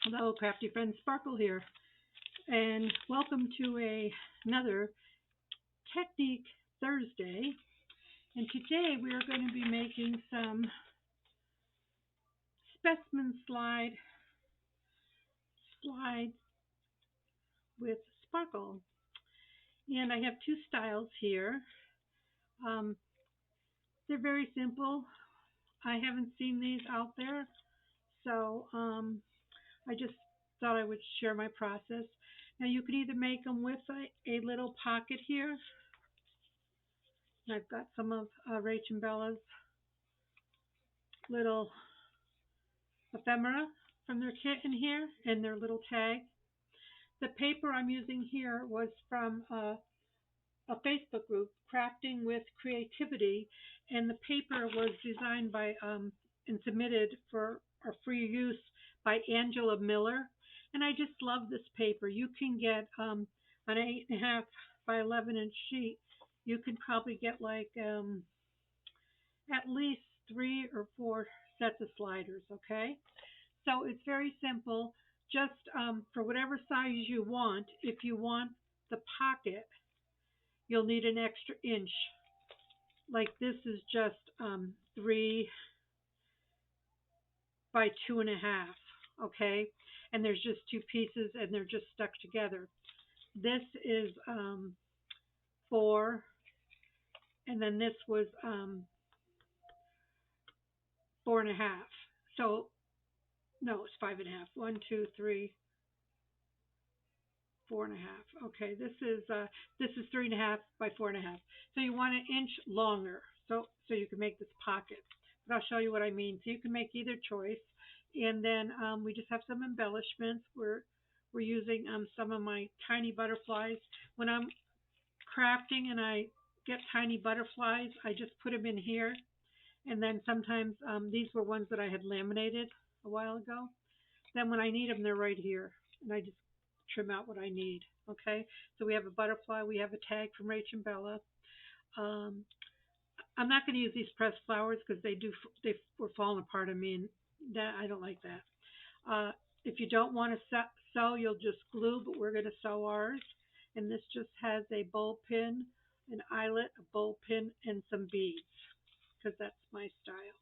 Hello, crafty friend Sparkle here, and welcome to another Technique Thursday. And today we are going to be making some specimen slides with Sparkle. And I have two styles here. Um, they're very simple. I haven't seen these out there, so I just thought I would share my process. Now you can either make them with a little pocket here. And I've got some of Rach and Bella's little ephemera from their kit in here and their little tag. The paper I'm using here was from a Facebook group, Crafting with Creativity, and the paper was designed by and submitted for our free use by Angela Miller. And I just love this paper. You can get an 8.5 by 11-inch sheet. You can probably get like at least 3 or 4 sets of sliders, okay? So it's very simple. Just for whatever size you want, if you want the pocket, you'll need an extra inch. Like this is just 3 by 2.5, okay? And there's just two pieces and they're just stuck together. This is 4, and then this was 4.5. So no, it's 5.5. 1, 2, 3, 4.5. Okay, this is 3.5 by 4.5. So you want an inch longer, so you can make this pocket. But I'll show you what I mean. So you can make either choice, and then we just have some embellishments. We're using some of my tiny butterflies. When I'm crafting and I get tiny butterflies, I just put them in here, and then sometimes these were ones that I had laminated a while ago. Then when I need them, they're right here, and I just trim out what I need. Okay, so we have a butterfly, we have a tag from Rach and Bella. Um, I'm not going to use these pressed flowers because they were falling apart on me, and that I don't like that. If you don't want to sew, you'll just glue, but we're going to sew ours. And this just has a bowl pin, an eyelet, a bowl pin, and some beads because that's my style.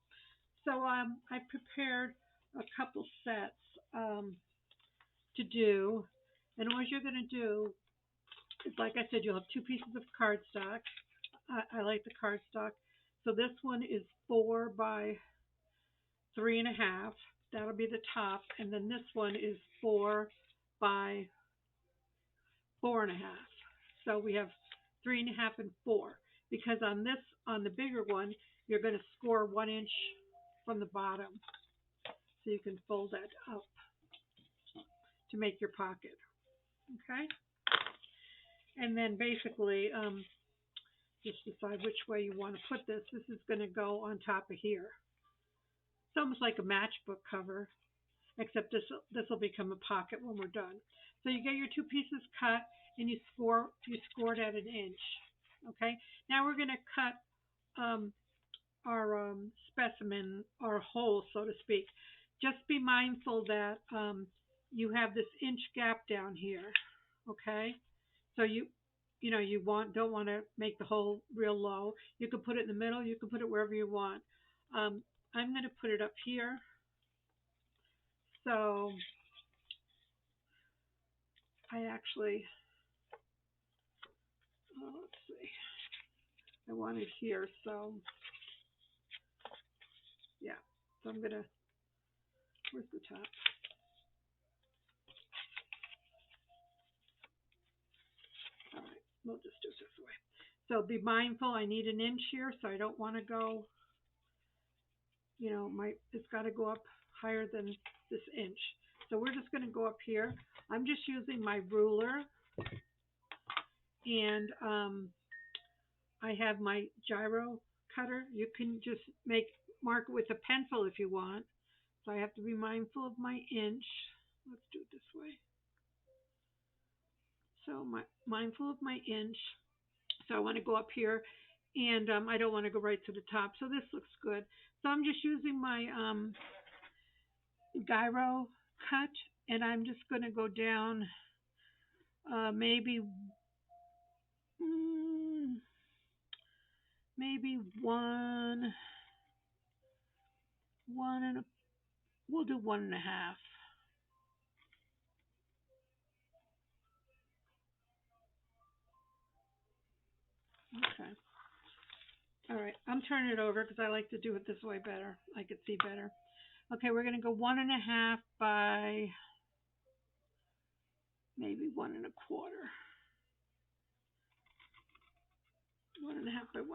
So I prepared a couple sets to do. And what you're going to do is, like I said, you'll have two pieces of cardstock. I like the cardstock. So this one is 4 by 3.5. That'll be the top. And then this one is 4 by 4.5. So we have 3.5 and 4. Because on the bigger one, you're going to score 1 inch from the bottom. So you can fold that up to make your pocket. Okay? And then basically, just decide which way you want to put this. This is going to go on top of here. It's almost like a matchbook cover, except this will become a pocket when we're done. So you get your two pieces cut, and you scored at an inch. Okay. Now we're going to cut our specimen, our hole, so to speak. Just be mindful that you have this inch gap down here. Okay. So you don't want to make the hole real low. You can put it in the middle. You can put it wherever you want. I'm going to put it up here. So I actually, let's see, I want it here. So yeah, so I'm going to, where's the top? All right, we'll just do it this way. So be mindful, I need an inch here, so I don't want to go, it's got to go up higher than this inch. So we're just going to go up here. I'm just using my ruler, and I have my gyro cutter. You can just mark it with a pencil if you want. So I have to be mindful of my inch. Let's do it this way. So mindful of my inch. So I want to go up here, and I don't want to go right to the top. So this looks good. So I'm just using my gyro cut, and I'm just going to go down maybe mm, maybe one and a, we'll do 1.5. Okay. All right. I'm turning it over because I like to do it this way better. I could see better. Okay, we're going to go 1.5 by maybe 1.25. 1.5 by 1.25.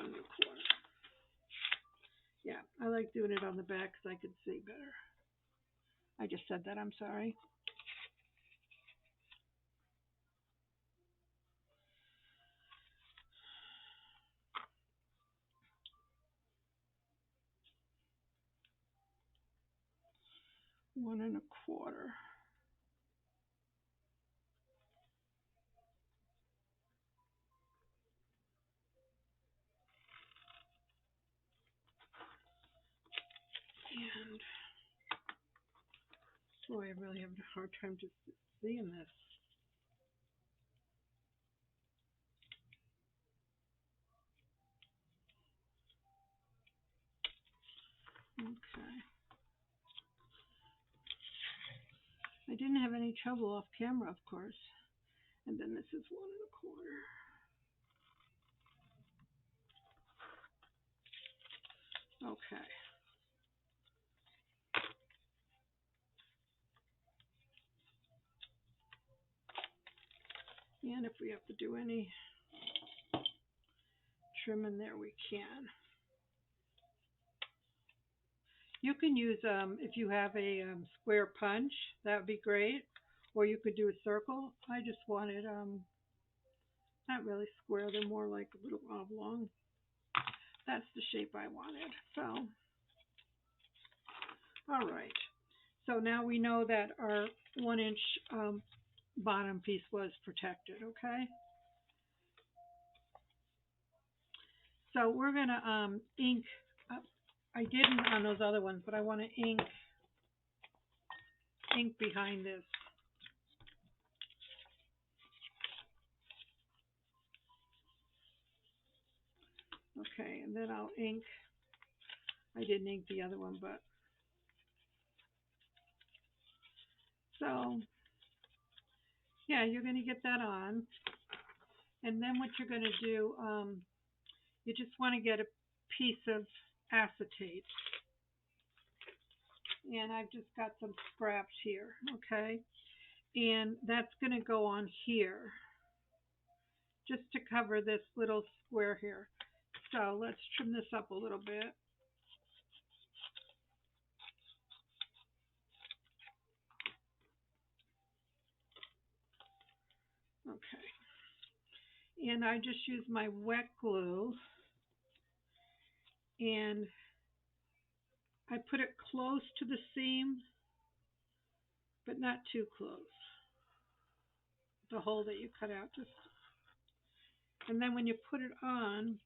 Yeah, I like doing it on the back because I could see better. I just said that. I'm sorry. One and a quarter. And boy, I really have a hard time just seeing this. Okay. I didn't have any trouble off camera, of course. And then this is 1.25. Okay. And if we have to do any trim in there, we can. You can use, if you have a square punch, that would be great. Or you could do a circle. I just wanted, not really square, they're more like a little oblong. That's the shape I wanted. So, all right. So now we know that our 1-inch bottom piece was protected, okay? So we're going to ink. I didn't on those other ones, but I want to ink behind this. Okay, and then I'll ink. I didn't ink the other one, but so yeah, you're going to get that on, and then what you're going to do, you just want to get a piece of acetate, and I've just got some scraps here, okay, and that's going to go on here, just to cover this little square here. So let's trim this up a little bit. Okay. And I just use my wet glue and I put it close to the seam, but not too close. The hole that you cut out. And then when you put it on,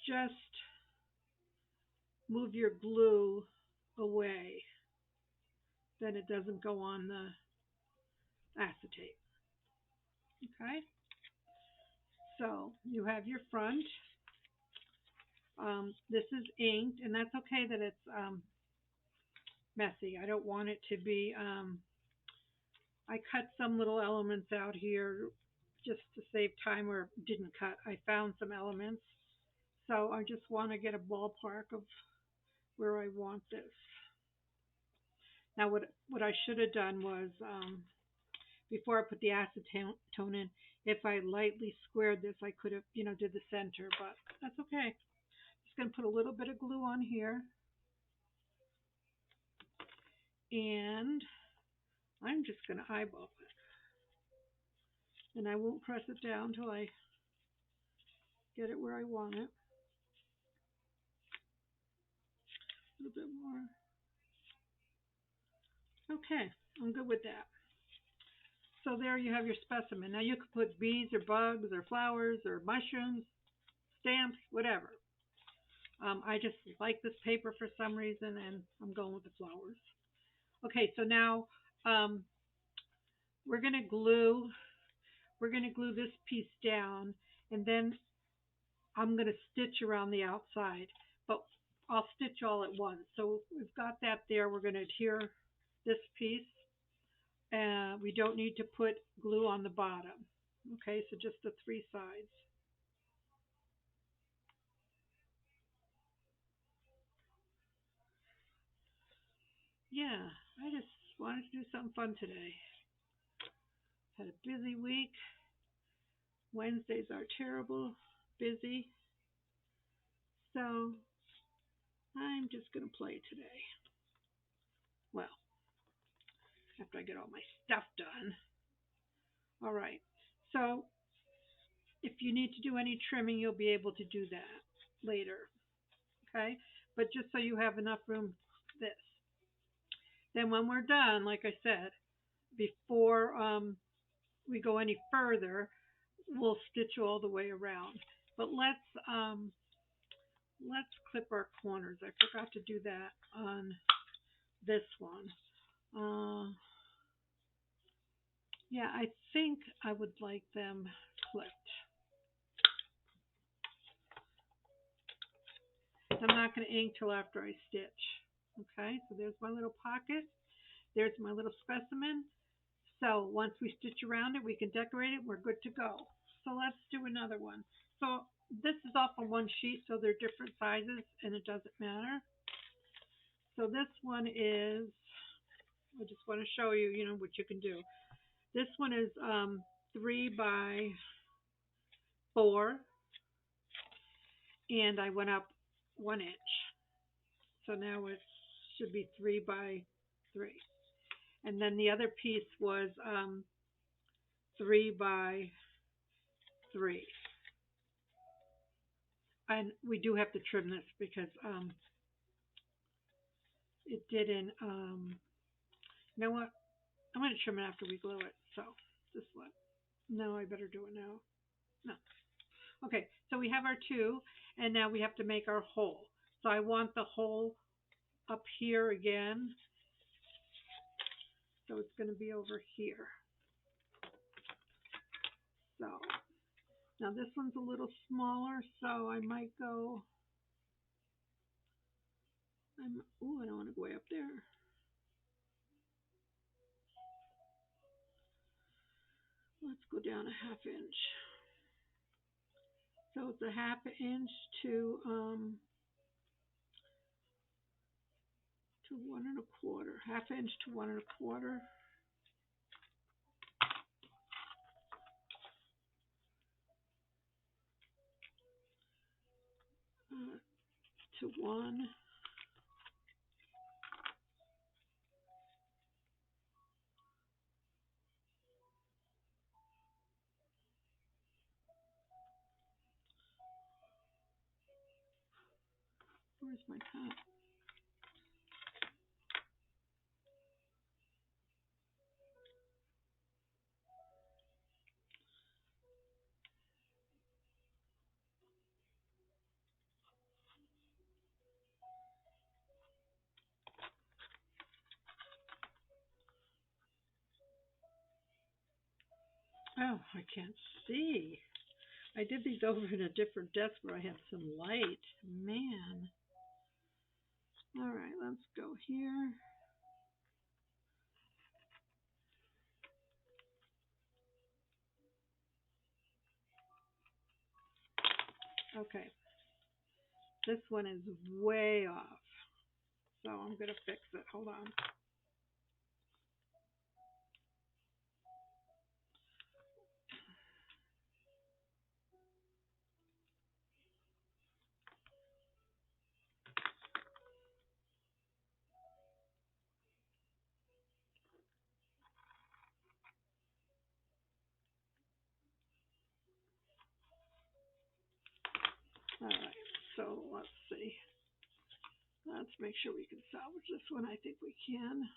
just move your glue away. Then it doesn't go on the acetate. Okay? So you have your front. This is inked, and that's okay that it's messy. I don't want it to be, I cut some little elements out here just to save time, or didn't cut. I found some elements. So I just want to get a ballpark of where I want this. Now what I should have done was, before I put the acetone in, if I lightly squared this, I could have, did the center, but that's okay. Just going to put a little bit of glue on here. And I'm just going to eyeball it. And I won't press it down until I get it where I want it. A little bit more. Okay, I'm good with that. So there you have your specimen. Now you could put bees or bugs or flowers or mushrooms, stamps, whatever. I just like this paper for some reason, and I'm going with the flowers. Okay, so now um, we're gonna glue we're gonna glue this piece down, and then I'm gonna stitch around the outside, but I'll stitch all at once. So we've got that there. We're gonna adhere this piece. We don't need to put glue on the bottom. Okay, so just the three sides. Yeah, I just wanted to do something fun today. Had a busy week. Wednesdays are terrible, busy. So I'm just going to play today. Well, after I get all my stuff done. All right. So if you need to do any trimming, you'll be able to do that later. Okay. But just so you have enough room, this. Then when we're done, like I said, before we go any further, we'll stitch all the way around. But let's clip our corners. I forgot to do that on this one. Yeah, I think I would like them clipped. I'm not going to ink till after I stitch. Okay, so there's my little pocket. There's my little specimen. So once we stitch around it, we can decorate it. We're good to go. So let's do another one. So this is off on one sheet, so they're different sizes, and it doesn't matter. So this one is, I just want to show you, what you can do. This one is 3 by 4, and I went up 1 inch. So now it should be 3 by 3. And then the other piece was 3 by 3. And we do have to trim this because it didn't, you know what? I'm going to trim it after we glue it. So just let, no, I better do it now. No. Okay, so we have our two, and now we have to make our hole. So I want the hole up here again. So it's going to be over here. So now this one's a little smaller, so I might go, I don't want to go way up there. Let's go down a 1/2 inch. So it's a 1/2 inch to 1 1/4, 1/2 inch to 1 1/4. To 1. Where's my top? Oh, I can't see. I did these over in a different desk where I had some light. Man. All right, let's go here. Okay. This one is way off. So I'm going to fix it. Hold on. All right. So let's see. Let's make sure we can salvage this one. I think we can.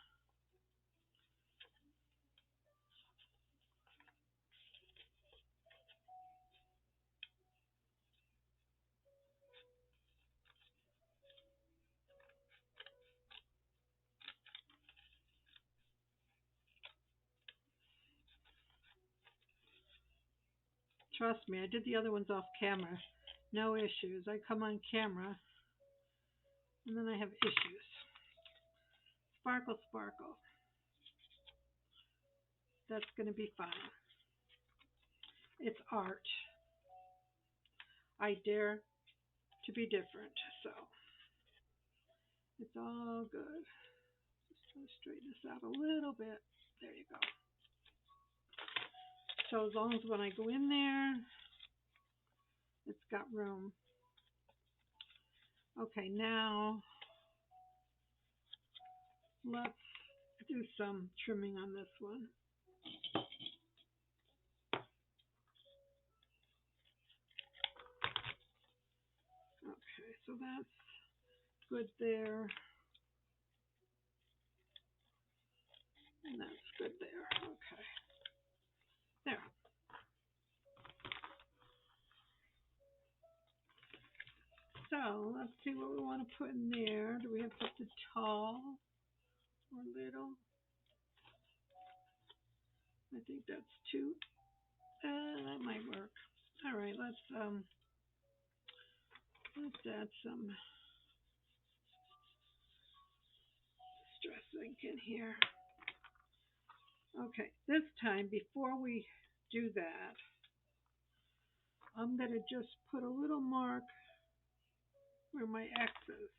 Trust me, I did the other ones off camera. No issues. I come on camera and then I have issues. Sparkle, sparkle. That's going to be fine. It's art. I dare to be different, so it's all good. Just try to straighten this out a little bit. There you go. So as long as when I go in there, it's got room. Okay, now let's do some trimming on this one. Okay, so that's good there. And that's good there. Okay. There. So let's see what we want to put in there. Do we have something tall or little? I think that's too. That might work. All right, let's add some stress ink in here. Okay, this time before we do that, I'm going to just put a little mark where my X is.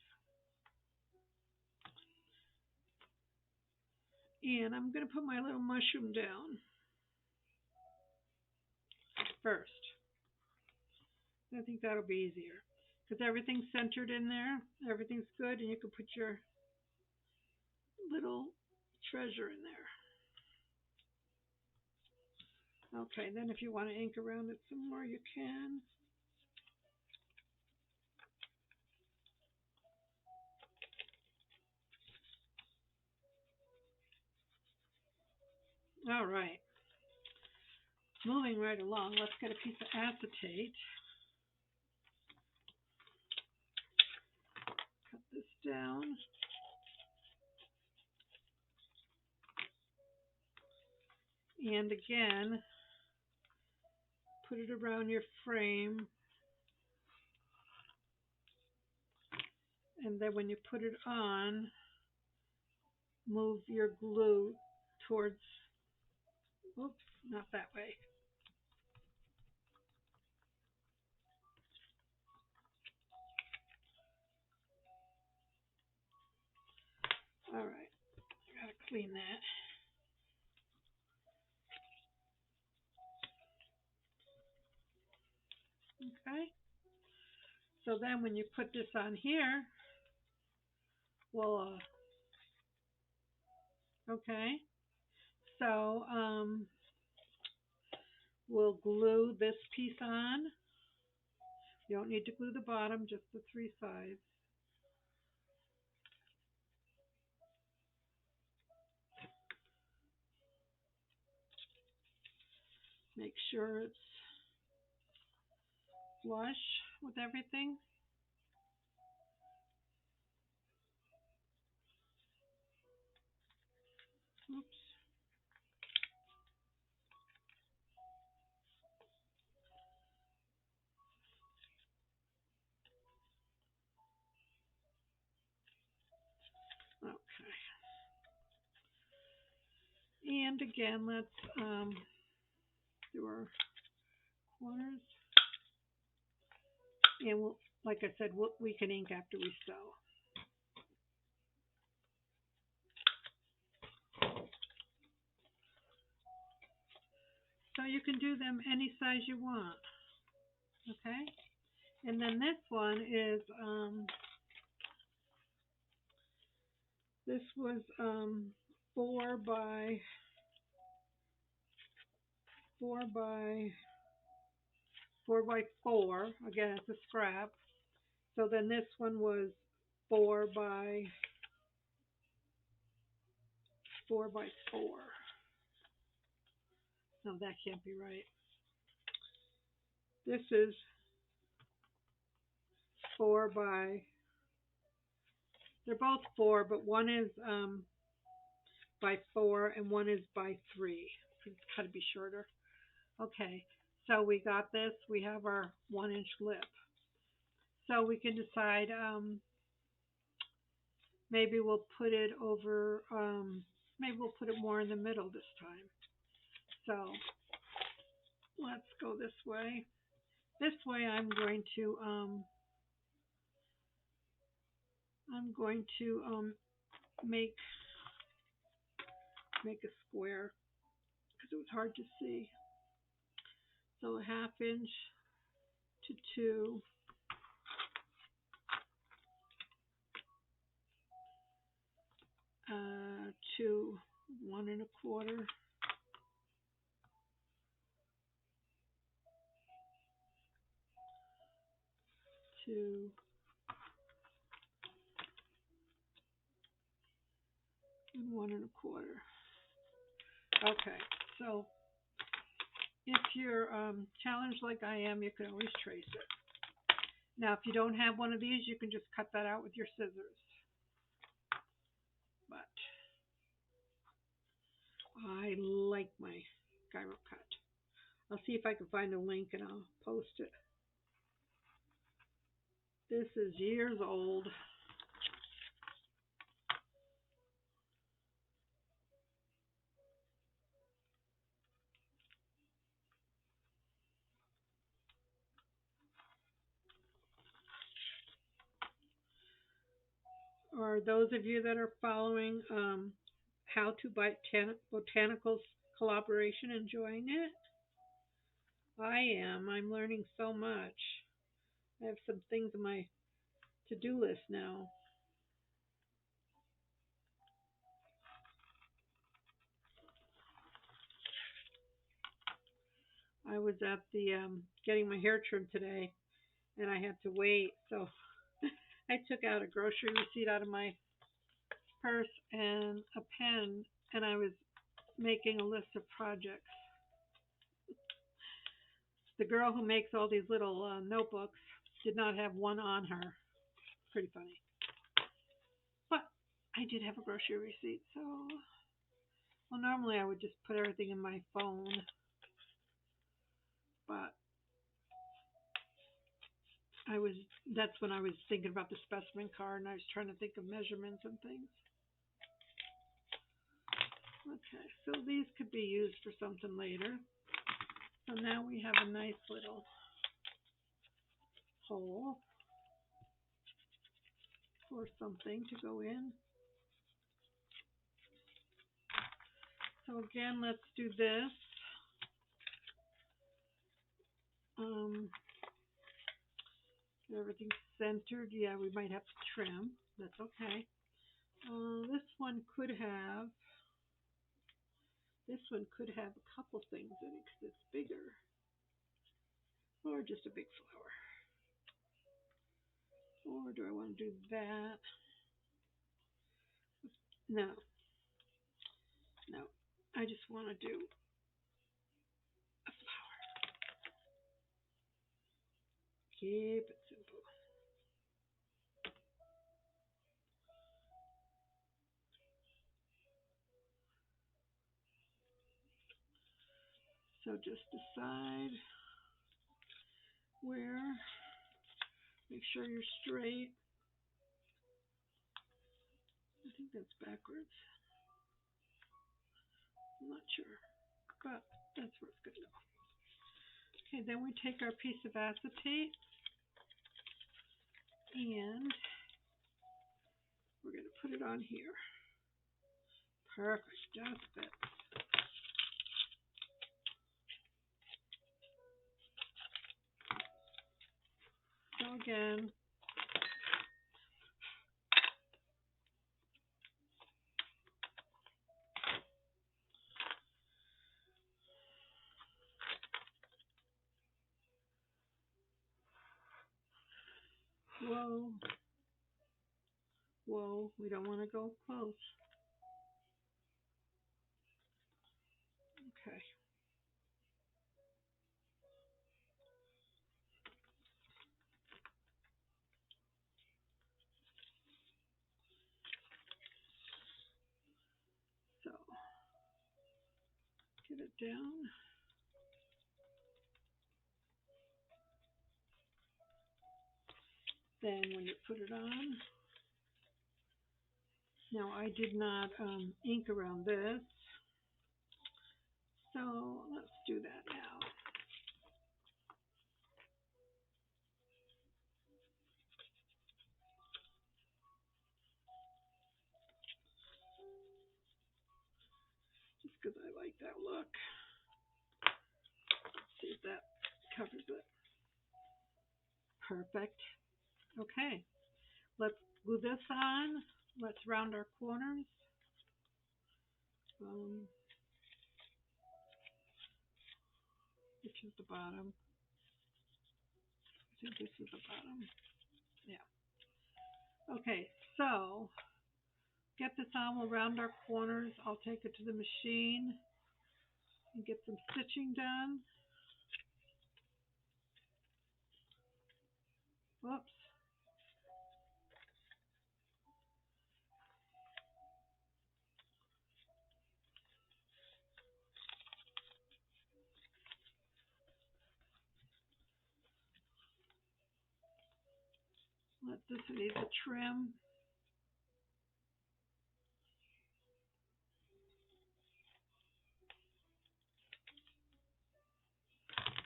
And I'm going to put my little mushroom down first. I think that'll be easier because everything's centered in there. Everything's good, and you can put your little treasure in there. Okay, then if you want to ink around it some more, you can. All right. Moving right along, let's get a piece of acetate. Cut this down. And again, put it around your frame. And then when you put it on, move your glue towards, oops, not that way. All right, I gotta clean that. Okay. So then when you put this on here, voila. Okay. So we'll glue this piece on. You don't need to glue the bottom, just the three sides. Make sure it's flush with everything. Oops. Okay. And again, let's do our corners. And we'll, like I said, we can ink after we sew. So you can do them any size you want. Okay? And then this one is, this was 4 by 4 by 4 by 4. Again, it's a scrap. So then this one was 4 by 4 by 4. No, that can't be right. This is 4 by, they're both 4, but one is by 4 and one is by 3. It's got to be shorter. Okay, So we got this. We have our 1 inch lip. So we can decide. Maybe we'll put it over. Maybe we'll put it more in the middle this time. So let's go this way. This way, I'm going to make a square because it was hard to see. So a 1/2 inch to 2. To 1 1/4. To 1 1/4. Okay, so if you're challenged like I am, you can always trace it. Now, if you don't have one of these, you can just cut that out with your scissors. But I like my gyro cut. I'll see if I can find a link and I'll post it. This is years old. Or those of you that are following How to Botanicals collaboration, enjoying it? I am. I'm learning so much. I have some things on my to-do list now. I was at the getting my hair trimmed today, and I had to wait, so I took out a grocery receipt out of my purse and a pen, and I was making a list of projects. The girl who makes all these little notebooks did not have one on her. Pretty funny. But I did have a grocery receipt, so well, normally I would just put everything in my phone, but I was that's when I was thinking about the specimen card and I was trying to think of measurements and things. Okay, so these could be used for something later. So now we have a nice little hole for something to go in. So again, let's do this. Everything's centered. Yeah, we might have to trim. That's okay. This one could have a couple things in it because it's bigger, or just a big flower. Or do I want to do that? No, no. I just want to do a flower. Keep it simple. So just decide where. Make sure you're straight. I think that's backwards. I'm not sure, but that's where it's going to go. Okay, then we take our piece of acetate and we're going to put it on here. Perfect, just fits. So again, whoa, whoa, we don't want to go close. Okay. So, get it down. then when you put it on, now I did not ink around this, so let's do that now. Just because I like that look. See if that covers it. Perfect. Okay, let's glue this on. Let's round our corners. Which is the bottom? I think this is the bottom. Yeah. Okay, so get this on. We'll round our corners. I'll take it to the machine and get some stitching done. Whoops. This needs a trim.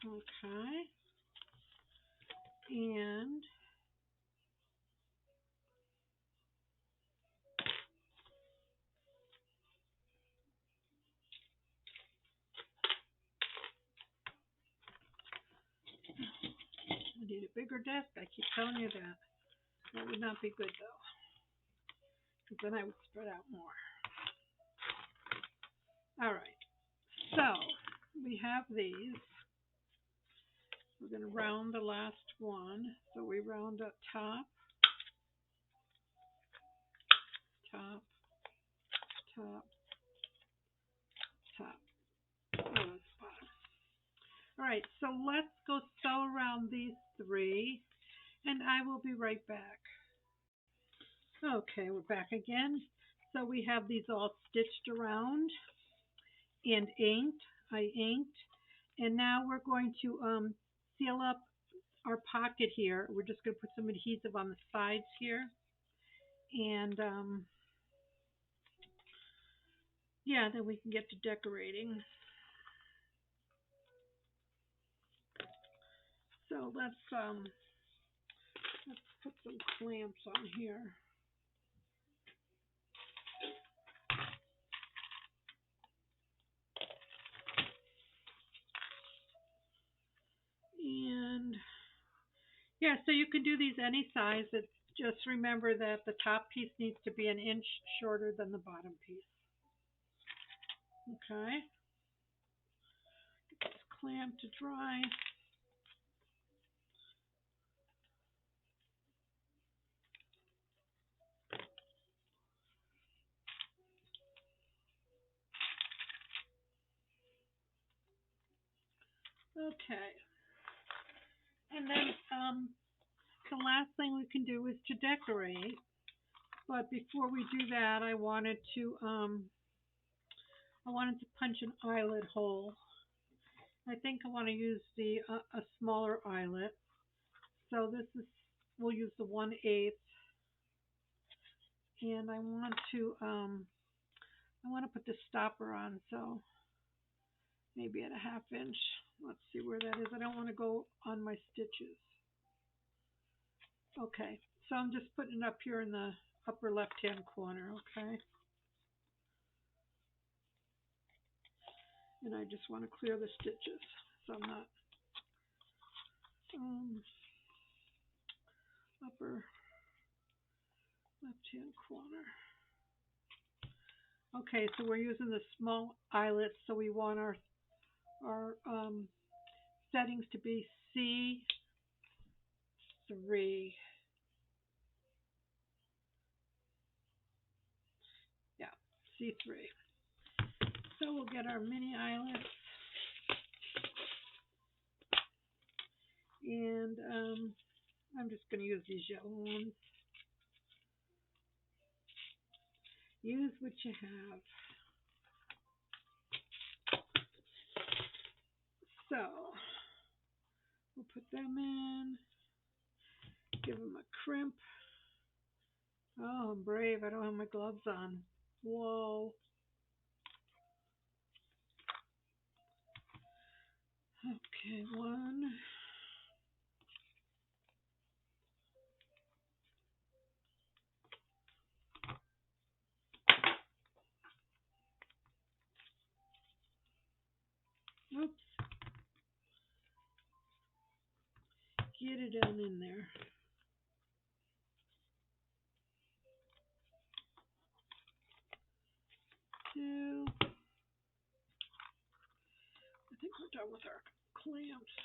Okay. And I need a bigger desk. I keep telling you that. That would not be good though, because then I would spread out more. All right. So we have these. We're going to round the last one. So we round up top, top, top, top. Oh, that's bottom. All right, so let's go sew around these three, and I will be right back. Okay, we're back again. So we have these all stitched around and inked. I inked. And now we're going to seal up our pocket here. We're just going to put some adhesive on the sides here. And yeah, then we can get to decorating. So let's put some clamps on here. And yeah, so you can do these any size. Just remember that the top piece needs to be an inch shorter than the bottom piece. Okay. Get this clamp to dry. Okay. And then the last thing we can do is to decorate. But before we do that, I wanted to punch an eyelet hole. I think I want to use a smaller eyelet. So we'll use the 1/8, and I want to put the stopper on, so maybe at a 1/2 inch. Let's see where that is. I don't want to go on my stitches. Okay, so I'm just putting it up here in the upper left-hand corner, okay? And I just want to clear the stitches, so I'm not upper left-hand corner. Okay, so we're using the small eyelet, so we want our settings to be C3. Yeah, C3. So we'll get our mini eyelets, and I'm just going to use these yellow ones. Use what you have. So we'll put them in, give them a crimp. Oh, I'm brave. I don't have my gloves on. Whoa. Okay, one. Oops. Get it down in there. Two. I think we're done with our clamps.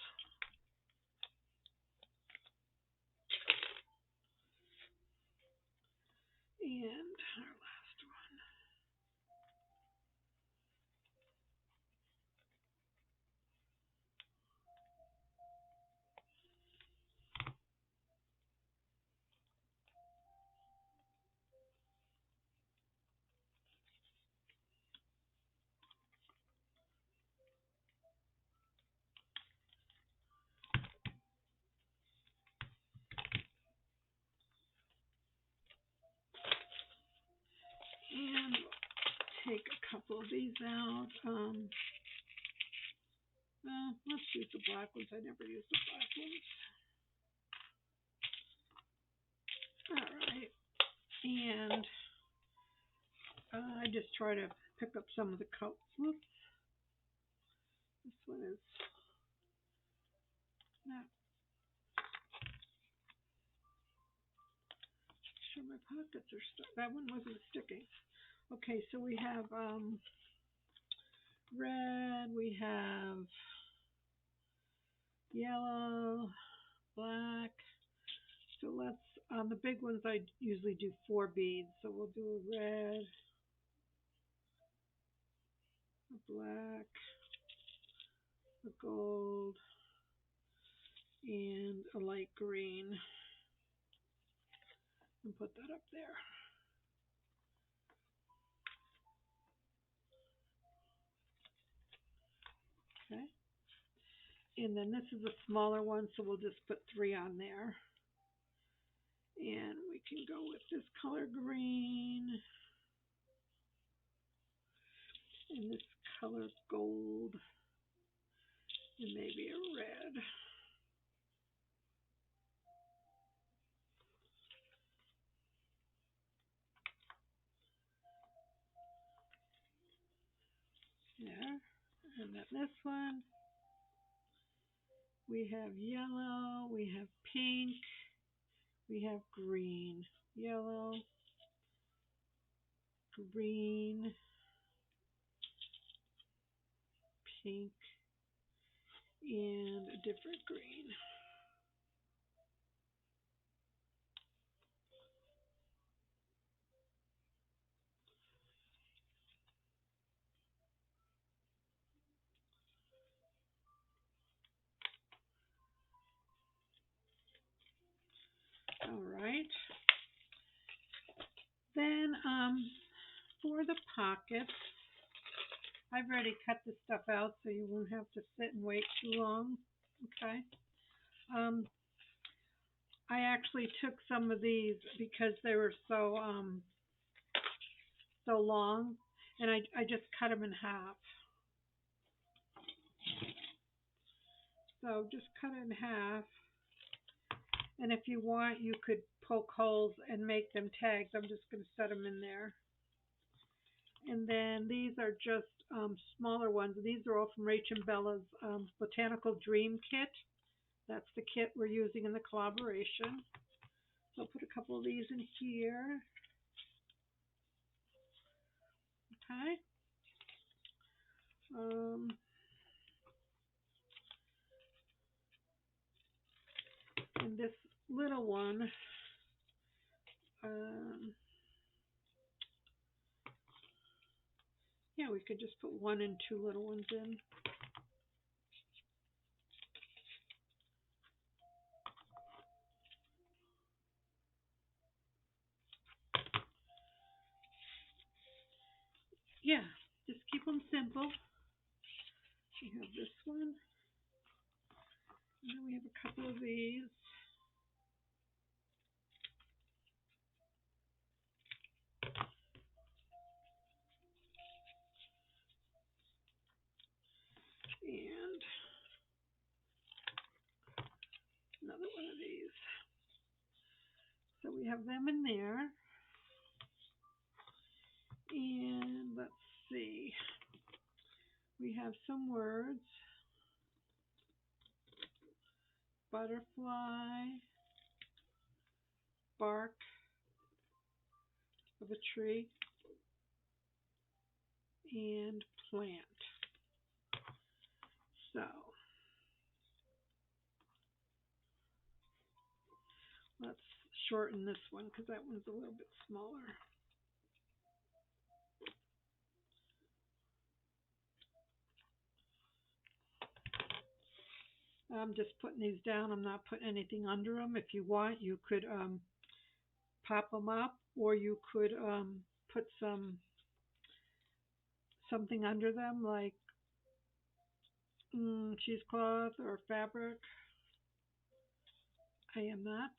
And our last one. And take a couple of these out. Let's use the black ones. I never use the black ones. All right. And I just try to pick up some of the colors. Whoops. This one is not sure my pockets are stuck. That one wasn't sticking. Okay, so we have red, we have yellow, black. So let's, on the big ones, I usually do 4 beads. So we'll do a red, a black, a gold, and a light green. And put that up there. Okay. And then this is a smaller one, so we'll just put 3 on there. And we can go with this color green and this color gold and maybe a red. There. And then this one, we have yellow, we have pink, we have green. Yellow, green, pink, and a different green. All right. Then for the pockets, I've already cut this stuff out so you won't have to sit and wait too long. Okay. I actually took some of these because they were so long, and I just cut them in half. So just cut it in half, and if you want, you could poke holes and make them tags. I'm just going to set them in there. And then these are just smaller ones. These are all from Rach and Bella's Botanical Dream Kit. That's the kit we're using in the collaboration. So I'll put a couple of these in here. Okay. And this little one, yeah, we could just put 1 and 2 little ones in. Yeah, just keep them simple. We have this one. And then we have a couple of these. And another one of these. So we have them in there. And let's see. We have some words. Butterfly, bark of a tree, and plant. So let's shorten this one because that one's a little bit smaller. I'm just putting these down. I'm not putting anything under them. If you want, you could pop them up, or you could put something under them like cheesecloth or fabric. I am not.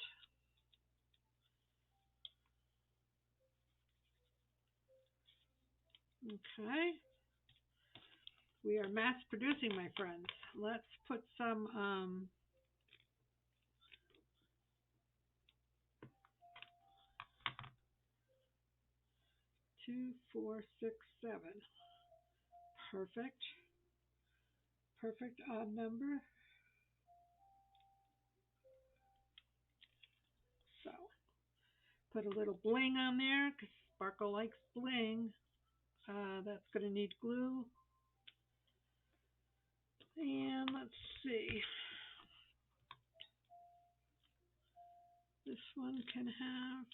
Okay. We are mass producing, my friends. Let's put some 2, 4, 6, 7. Perfect. Perfect odd number. So put a little bling on there because Sparkle likes bling. That's going to need glue. And let's see. This one can have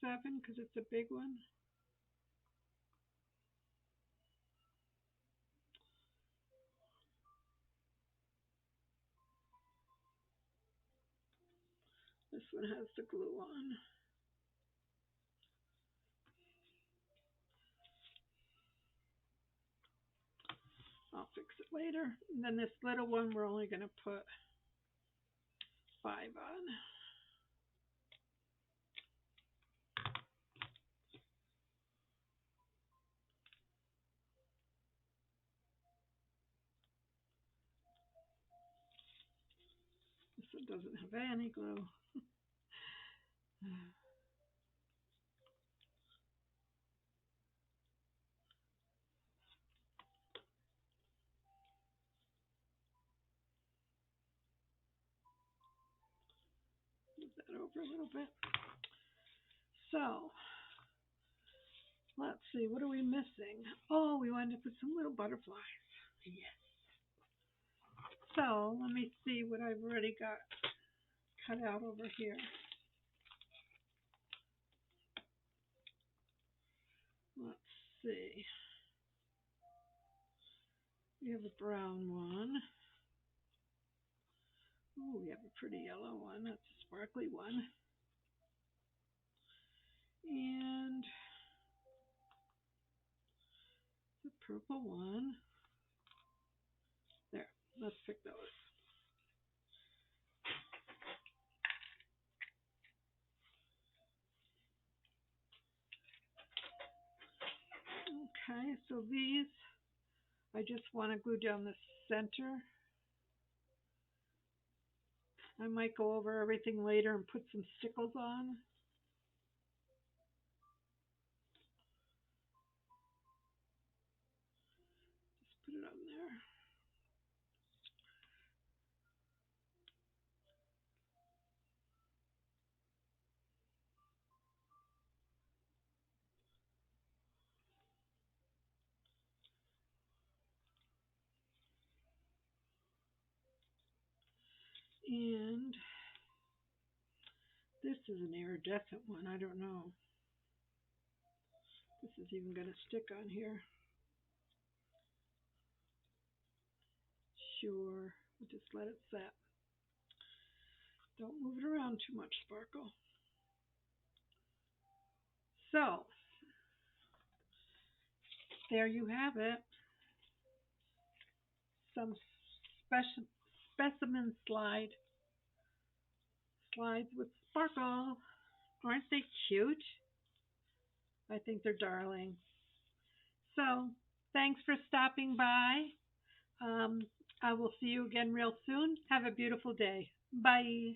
7 because it's a big one. This one has the glue on. I'll fix it later. And then this little one we're only going to put 5 on. This one doesn't have any glue. Move that over a little bit. So let's see, what are we missing? Oh, we wanted to put some little butterflies. Yes. So let me see what I've already got cut out over here. Let's see. We have a brown one. Oh, we have a pretty yellow one. That's a sparkly one. And the purple one. There, let's pick those. Okay, so these, I just want to glue down the center. I might go over everything later and put some stickles on. Just put it on there. And this is an iridescent one. I don't know. This is even going to stick on here. Sure, we'll just let it set. Don't move it around too much, Sparkle. So, there you have it. Some specimen slides with Sparkle. Aren't they cute? I think they're darling. So, Thanks for stopping by. Um, I will see you again real soon. Have a beautiful day. Bye.